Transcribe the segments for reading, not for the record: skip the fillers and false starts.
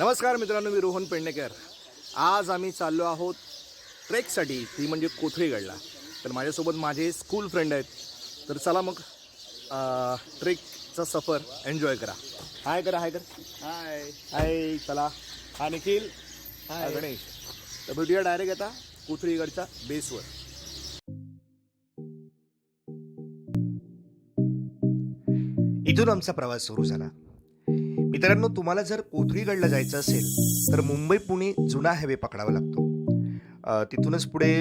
नमस्कार मित्रांनो, मी रोहन पेडणेकर। आज आम्ही चाललो आहोत ट्रेकसाठी, ती म्हणजे कोथळीगडला। तर माझ्यासोबत माझे स्कूल फ्रेंड आहेत। तर चला मग ट्रेकचा सफर एन्जॉय करा। हाय करा, हाय कर, हाय हाय। चला, हा निखिल, हा गणेश। तर भेटूया डायरेक्ट आता कोथळीगडच्या बेसवर। इथून आमचा प्रवास सुरू झाला। मित्रांनो, तुम्हाला जर कोथळीगडला जायचं असेल तर मुंबई पुणे जुना हायवे पकडावा लागतो। तिथूनच पुढे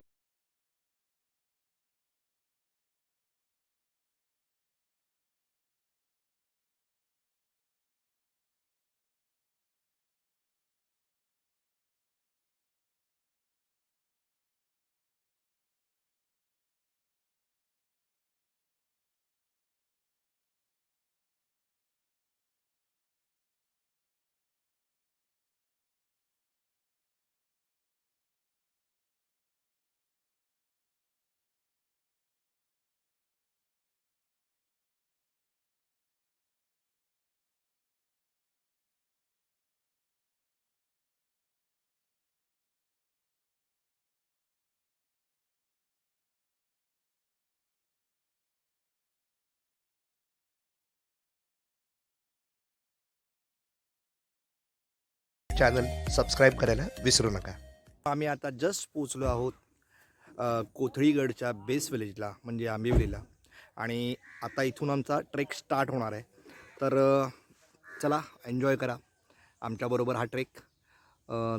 चॅनल सबस्क्राईब करायला विसरू नका। आम्ही आता जस्ट पोचलो आहोत कोथळीगडच्या बेस विलेजला, म्हणजे आंबिवलीला। आणि आता इथून आमचा ट्रेक स्टार्ट होणार आहे। तर चला एन्जॉय करा आमच्याबरोबर हा ट्रेक।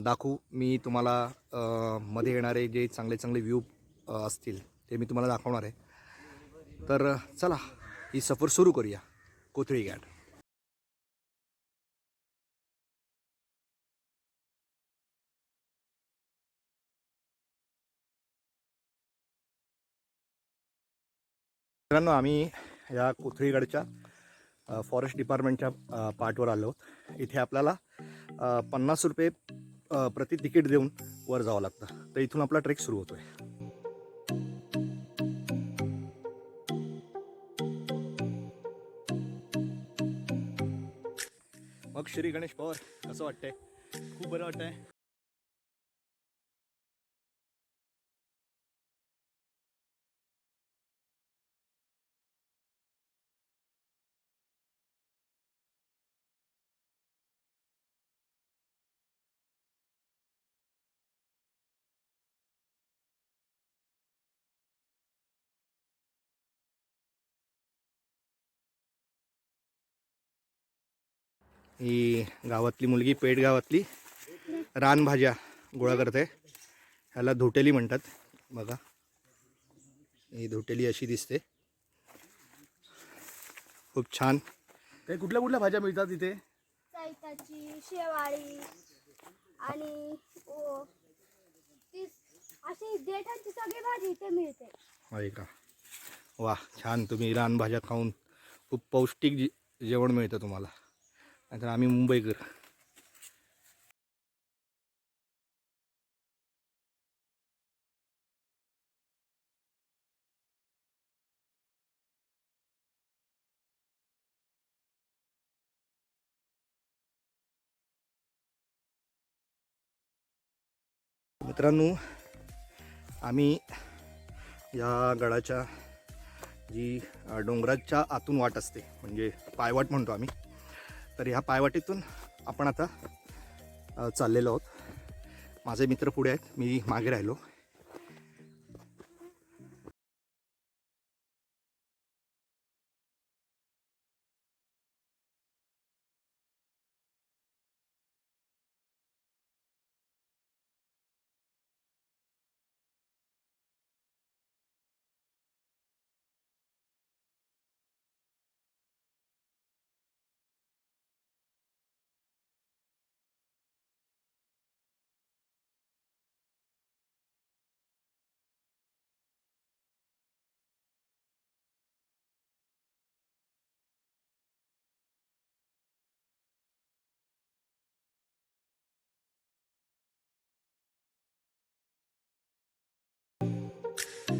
दाखवू मी तुम्हाला मध्ये येणारे जे चांगले चांगले व्ह्यू असतील ते मी तुम्हाला दाखवणार आहे। तर चला ही सफर सुरू करूया कोथळीगड। मित्रांनो, आम्ही या कोथळीगडच्या फॉरेस्ट डिपार्टमेंटच्या पार्टवर आलो आहोत। इथे आपल्याला 50 रुपये प्रति तिकीट देऊन वर जावं लागतं। तर इथून आपला ट्रेक सुरू होतोय। मग श्री गणेश पवार, कसं वाटतंय? खूप बरं वाटतंय। ही गावातली मुलगी पेठ गावातली रानभाज्या गोळा करते। ह्याला धोटेली म्हणतात। बघा, ही धोटेली अशी दिसते। खूप छान। काही कुठल्या कुठल्या भाज्या मिळतात इथे? चैताची, शेवाळी आणि ती अशी देठाची सगळी भाजी इथे मिळते। आहे का? वा, छान। तुम्ही रानभाज्या खाऊन खूप पौष्टिक जेवण मिळतं तुम्हाला। नाहीतर आम्ही मुंबईकर। मित्रांनो, आम्ही या गडाच्या जी डोंगराच्या आतून वाट असते, म्हणजे पायवाट म्हणतो आम्ही, तर ह्या पायवाटेतून आपण आता चाललेलो आहोत। माझे मित्र पुढे आहेत, मी मागे राहिलो।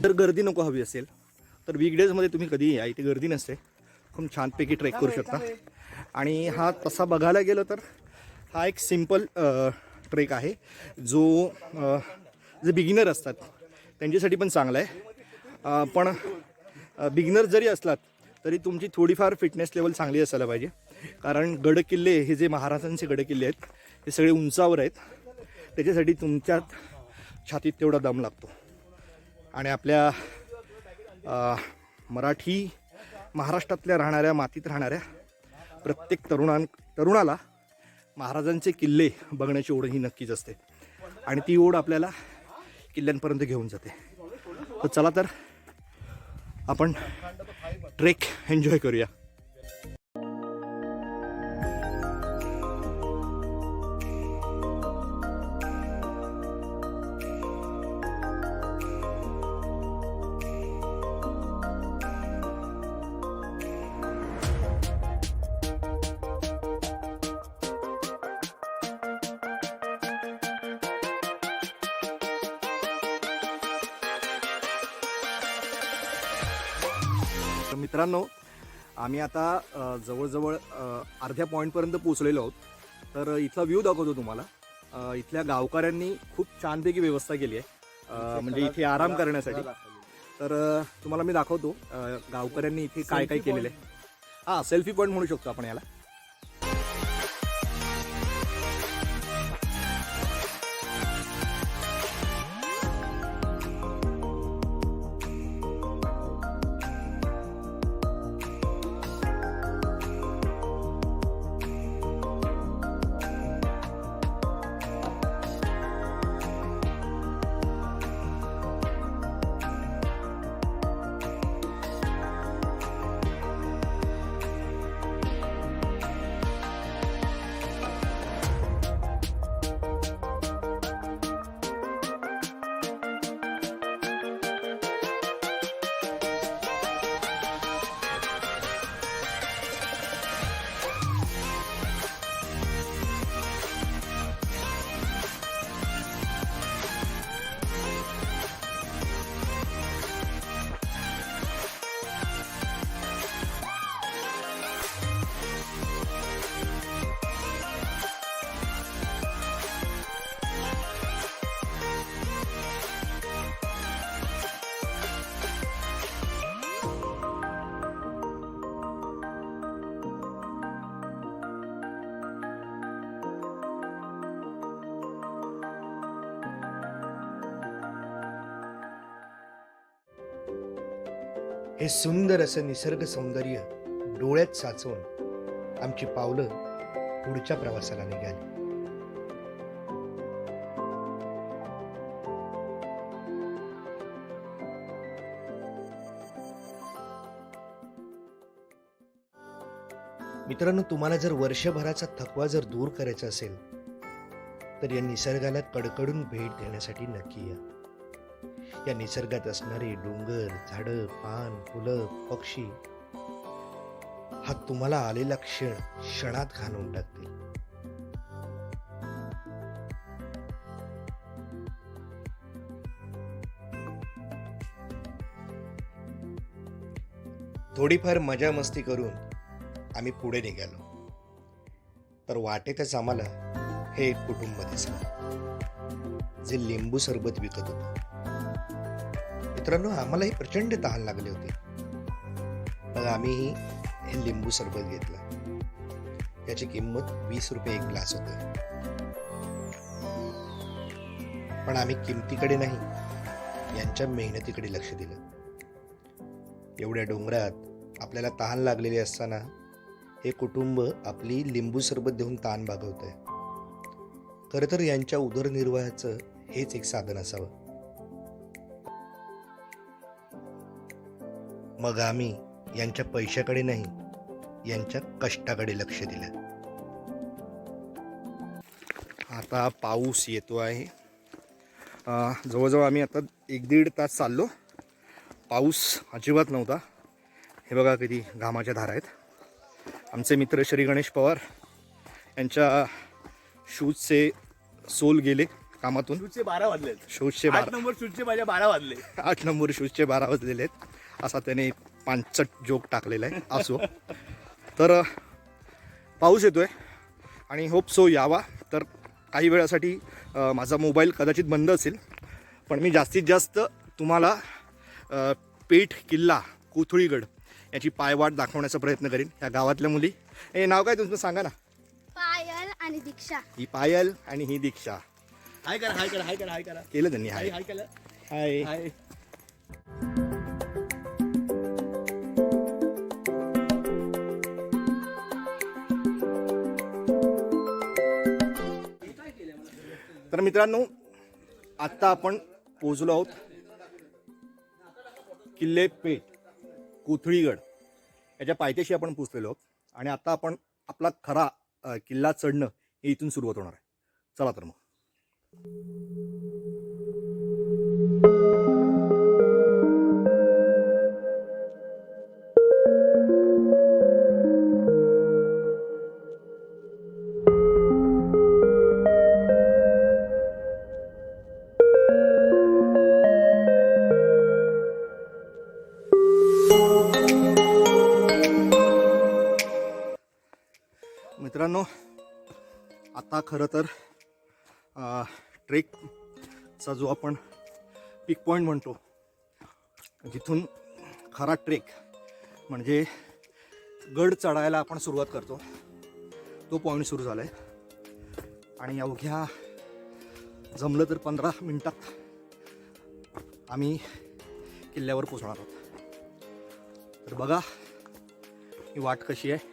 जर गर्दी नको हवी असेल तर वीकडेजमध्ये तुम्ही कधीही या, इथे गर्दी नसते। खूप छानपैकी ट्रेक करू शकता। आणि हा तसा बघायला गेलं तर हा एक सिम्पल ट्रेक आहे जो जे बिगिनर असतात त्यांच्यासाठी पण चांगला आहे. पण बिगिनर जरी असलात तरी तुमची थोडीफार फिटनेस लेवल चांगली असायला पाहिजे. कारण गडकिल्ले हे जे महाराजांचे गडकिल्ले आहेत हे सगळे उंचावर आहेत. त्याच्यासाठी तुमच्यात छातीत तेवढा दम लागतो. आणि आपल्या महाराष्ट्रातल्या राहणाऱ्या मातीत राहणाऱ्या प्रत्येक तरुणाला महाराजांचे किल्ले बघण्याची ओढ ही नक्कीच असते. आणि ती ओढ आपल्याला किल्ल्यांपर्यंत घेऊन जाते. तर चला तर आपण ट्रेक एन्जॉय करूया. तर मित्रांनो, आम्ही आता जवळजवळ अर्ध्या पॉईंटपर्यंत पोचलेलो आहोत. तर इथला व्ह्यू दाखवतो तुम्हाला. इथल्या गावकऱ्यांनी खूप छानपैकी व्यवस्था केली आहे म्हणजे इथे आराम करण्यासाठी. तर तुम्हाला मी दाखवतो गावकऱ्यांनी इथे काय काय केलेलं आहे. हां, सेल्फी पॉईंट म्हणू शकतो आपण याला. हे सुंदर असं निसर्ग सौंदर्य डोळ्यात साचवून आमची पावलं पुढच्या प्रवासाला निघाली. मित्रांनो, तुम्हाला जर वर्षभराचा थकवा जर दूर करायचा असेल तर या निसर्गाला कडकडून भेट देण्यासाठी नक्की या. या निसर्गात असणारे डोंगर, झाडं, पान, फुलं, पक्षी हा तुम्हाला आलेला क्षणात घालवून टाकतील. थोडीफार मजा मस्ती करून आम्ही पुढे निघालो. तर वाटेतच आम्हाला हे एक कुटुंब दिसलं जे लिंबू सरबत विकत होतं. मित्रांनो, आम्हालाही प्रचंड तहान लागले होते. मग आम्हीही हे लिंबू सरबत घेतलं. त्याची किंमत 20 रुपये एक ग्लास होते. पण आम्ही किमतीकडे नाही, यांच्या मेहनतीकडे लक्ष दिलं. एवढ्या डोंगरात आपल्याला तहान लागलेली असताना हे कुटुंब आपली लिंबू सरबत देऊन तहान भागवत आहे. खरं तर यांच्या उदरनिर्वाहाचं हेच एक साधन असावं. मग आम्ही यांच्या पैशाकडे नाही, यांच्या कष्टाकडे लक्ष दिलं. आता पाऊस येतो आहे. जवळजवळ आम्ही आता 1-1.5 तास चाललो. पाऊस अजिबात नव्हता. हे बघा किती घामाच्या धारा आहेत. आमचे मित्र श्री गणेश पवार यांच्या शूजचे सोल गेले कामातून. शूजचे 12 वाजले. शूजचे 8 नंबर शूजचे माझ्या 12 वाजले. 8 नंबर शूजचे 12 वाजलेले आहेत असा त्याने पांचट जोक टाकलेला आहे. असो, तर पाऊस येतोय आणि होप सो यावा. तर काही वेळासाठी माझा मोबाईल कदाचित बंद असेल, पण मी जास्तीत जास्त तुम्हाला पेठ किल्ला कोथळीगड याची पायवाट दाखवण्याचा प्रयत्न करीन. या गावातल्या मुली, हे नाव काय तुमचं सांगा ना. पायल आणि दीक्षा. ही पायल आणि ही दीक्षा. हाय करा हाय करा हाय करा हाय करा केलं त्यांनी. हाय हाय हाय केलं हाय. हाय. तर मित्रांनो, आत्ता आपण पोहोचलो आहोत किल्ले पेठ कोथळीगड याच्या पायथ्याशी आपण पोहोचलेलो आहोत. आणि आता आपण आपला खरा किल्ला चढणं हे इथून सुरुवात होणार आहे. चला तर मग. मित्रांनो, आता खरं तर ट्रेकचा जो आपण पिक पॉईंट म्हणतो, जिथून खरा ट्रेक म्हणजे गड चढायला आपण सुरुवात करतो, तो पॉईंट सुरू झाला आहे. आणि अवघ्या जमलं तर 15 मिनिटात आम्ही किल्ल्यावर पोचणार आहोत. तर बघा ही वाट कशी आहे.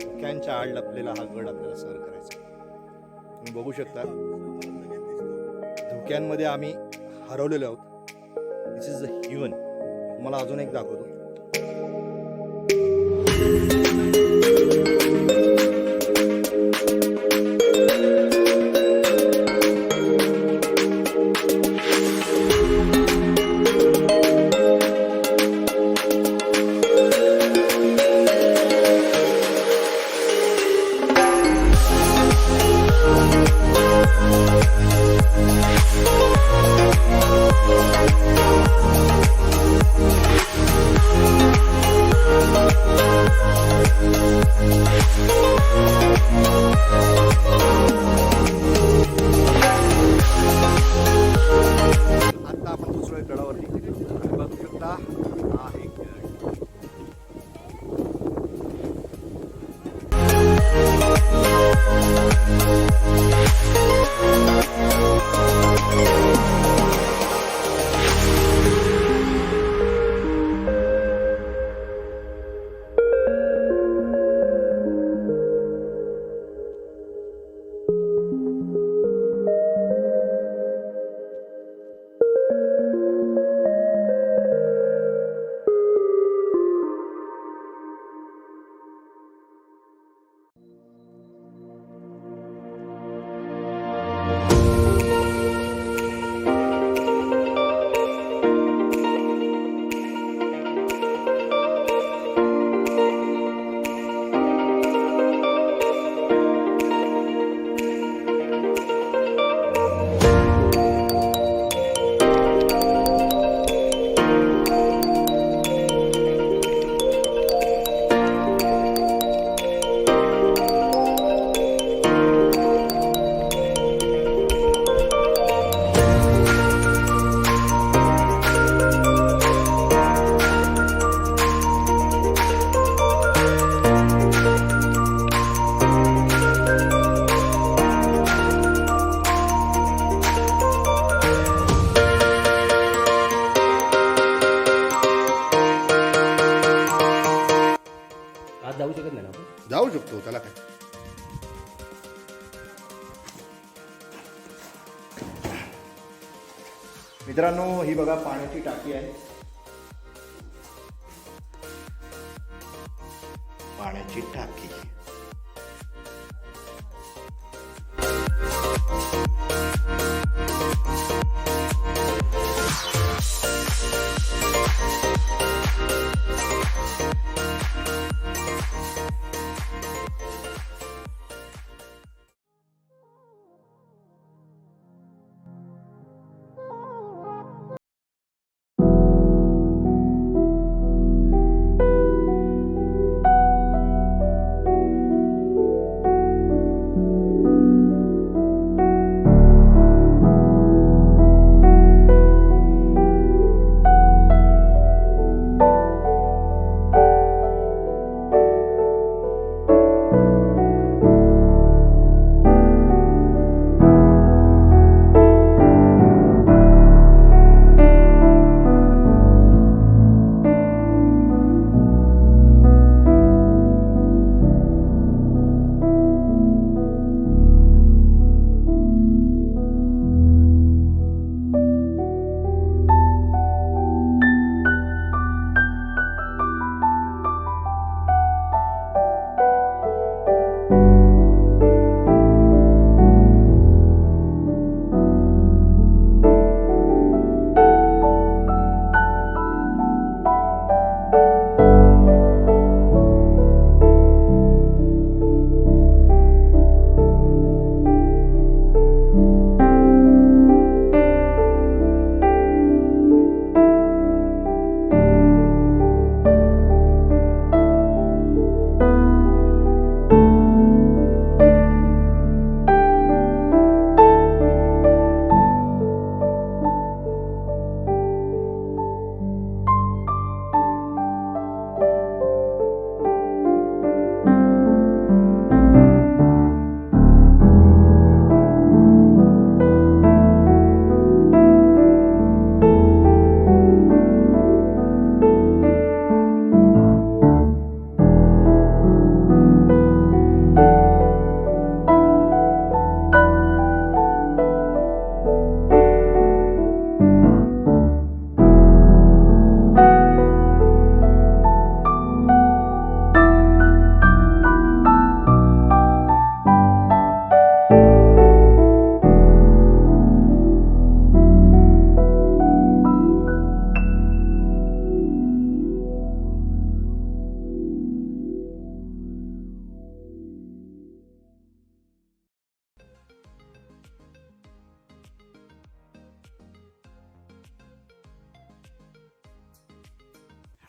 धुक्यांच्या आड लपलेला हा गड आपल्याला सर करायचा. तुम्ही बघू शकता धुक्यांमध्ये आम्ही हरवलेलो आहोत. दिस इज द हिवन. तुम्हाला अजून एक दाखवतो. आता आपण पोचलोय गडावरती. तुम्ही बघू शकता हा आहे गड. आज जाऊ शकत नाही ना आपण. जाऊ शकतो, त्याला काय. मित्रांनो, ही बघा पाण्याची टाकी आहे. पाण्याची टाकी.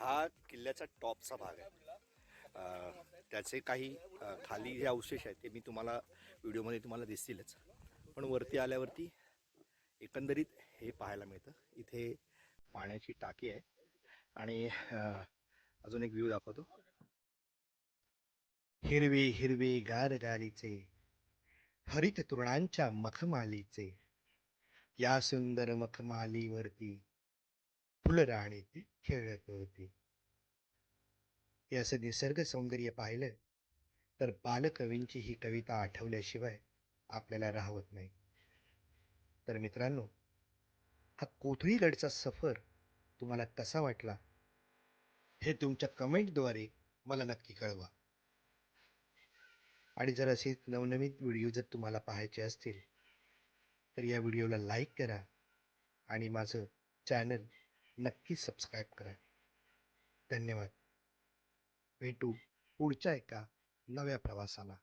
हा किल्ल्याचा टॉपचा भाग आहे. त्याचे काही खाली जे अवशेष आहेत ते मी तुम्हाला व्हिडिओमध्ये तुम्हाला दिसतीलच, पण वरती आल्यावरती एकंदरीत हे पाहायला मिळतं. इथे पाण्याची टाकी आहे आणि अजून एक व्ह्यू दाखवतो. हिरवे हिरवे गारगारीचे हरित तृणांच्या मखमालीचे, या सुंदर मखमालीवरती फुलराणी ती खेळत होती. हे असं निसर्ग सौंदर्य पाहिलं तर बालकवींची ही कविता आठवल्याशिवाय आपल्याला राहवत नाही. तर मित्रांनो, हा कोथळीगडचा सफर तुम्हाला कसा वाटला हे तुमच्या कमेंटद्वारे मला नक्की कळवा. आणि जर असे नवनवीन व्हिडिओ जर तुम्हाला पाहायचे असतील तर या व्हिडिओला लाईक करा आणि माझं चॅनल नक्की सबस्क्राईब करा. धन्यवाद. भेटू पुढच्या एका नव्या प्रवासाला.